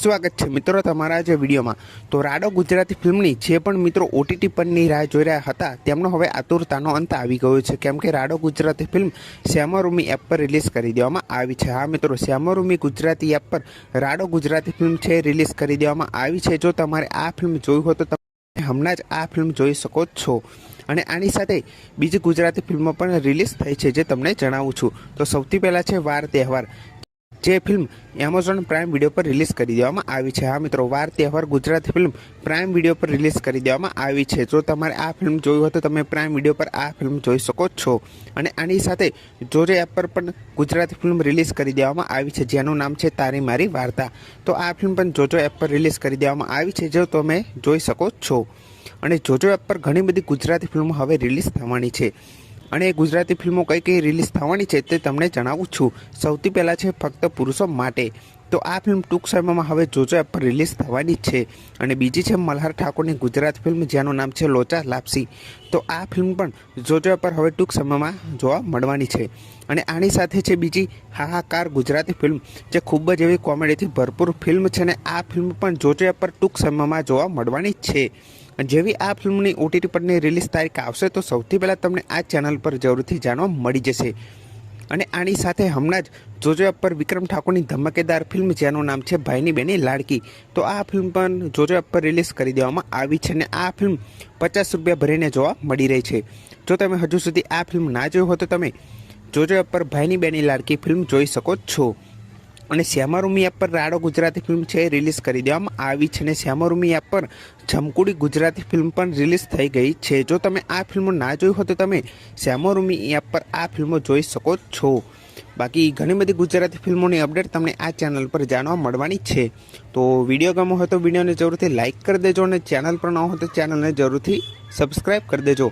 સ્વાગત છે મિત્રો તમારા જે વિડીયોમાં। તો રાડો ગુજરાતી ફિલ્મની જે પણ મિત્રો ઓટીટી પરની રાહ જોઈ રહ્યા હતા તેમનો હવે આતુરતાનો અંત આવી ગયો છે, કેમ કે રાડો ગુજરાતી ફિલ્મ શ્યામારૂમી એપ પર રિલીઝ કરી દેવામાં આવી છે। હા મિત્રો, શ્યામારૂમી ગુજરાતી એપ પર રાડો ગુજરાતી ફિલ્મ છે રિલીઝ કરી દેવામાં આવી છે। જો તમારે આ ફિલ્મ જોઈ હોય તો તમે હમણાં જ આ ફિલ્મ જોઈ શકો છો। અને આની સાથે બીજી ગુજરાતી ફિલ્મો પણ રિલીઝ થઈ છે જે તમને જણાવું છું। તો સૌથી પહેલાં છે વાર તહેવાર, જે ફિલ્મ એમેઝોન પ્રાઇમ વિડીયો પર રિલીઝ કરી દેવામાં આવી છે। હા મિત્રો, વાર તહેવાર ગુજરાતી ફિલ્મ પ્રાઇમ વિડીયો પર રિલીઝ કરી દેવામાં આવી છે। જો તમારે આ ફિલ્મ જોઈ હોય તો તમે પ્રાઇમ વિડીયો પર આ ફિલ્મ જોઈ શકો છો। અને આની સાથે જોજો એપ પર પણ ગુજરાતી ફિલ્મ રિલીઝ કરી દેવામાં આવી છે જેનું નામ છે તારી મારી વાર્તા। તો આ ફિલ્મ પણ જોજો એપ પર રિલીઝ કરી દેવામાં આવી છે, જો તમે જોઈ શકો છો। અને જોજો એપ પર ઘણી બધી ગુજરાતી ફિલ્મો હવે રિલીઝ થવાની છે, અને ગુજરાતી ફિલ્મો કઈ કઈ રિલીઝ થવાની છે તે તમને જણાવું છું। સૌથી પહેલાં છે ફક્ત પુરુષો માટે। તો આ ફિલ્મ ટૂંક સમયમાં હવે જોજો એપ પર રિલીઝ થવાની છે। અને બીજી છે મલ્હાર ઠાકોરની ગુજરાતી ફિલ્મ જેનું નામ છે લોચા લાપસી। તો આ ફિલ્મ પણ જોજો એપ પર હવે ટૂંક સમયમાં જોવા મળવાની છે। અને આની સાથે છે બીજી હાહાકાર ગુજરાતી ફિલ્મ, જે ખૂબ જ એવી કોમેડીથી ભરપૂર ફિલ્મ છે, અને આ ફિલ્મ પણ જોજો એપ પર ટૂંક સમયમાં જોવા મળવાની છે। જેવી આ ફિલ્મની ઓટીટી પરની રિલીઝ તારીખ આવશે તો સૌથી પહેલાં તમને આ ચેનલ પર જરૂરથી જાણવા મળી જશે। અને આની સાથે હમણાં જ જોજો એપ પર વિક્રમ ઠાકોરની ધમાકેદાર ફિલ્મ જેનું નામ છે ભાઈની બેની લાડકી, તો આ ફિલ્મ પણ જોજો એપ પર રિલીઝ કરી દેવામાં આવી છે। અને આ ફિલ્મ 50 રૂપિયા ભરીને જોવા મળી રહી છે। જો તમે હજુ સુધી આ ફિલ્મ ના જોઈ હોય તો તમે જોજો એપ પર ભાઈની બેની લાડકી ફિલ્મ જોઈ શકો છો। અને શ્યામારૂમી એપ પર રાડો ગુજરાતી ફિલ્મ છે રિલીઝ કરી દેવામાં આવી છે। અને શ્યામારૂમી એપ પર જમકુડી ગુજરાતી ફિલ્મ પણ રિલીઝ થઈ ગઈ છે। જો તમે આ ફિલ્મો ના જોઈ હોય તો તમે શ્યામારૂમી એપ પર આ ફિલ્મો જોઈ શકો છો। બાકી ઘણી બધી ગુજરાતી ફિલ્મોની અપડેટ તમને આ ચેનલ પર જાણવા મળવાની છે। તો વિડીયો ગમ્યો હોય તો વિડીયોને જરૂરથી લાઇક કરી દેજો, અને ચેનલ પર ન હોય તો ચેનલને જરૂરથી સબસ્ક્રાઈબ કરી દેજો।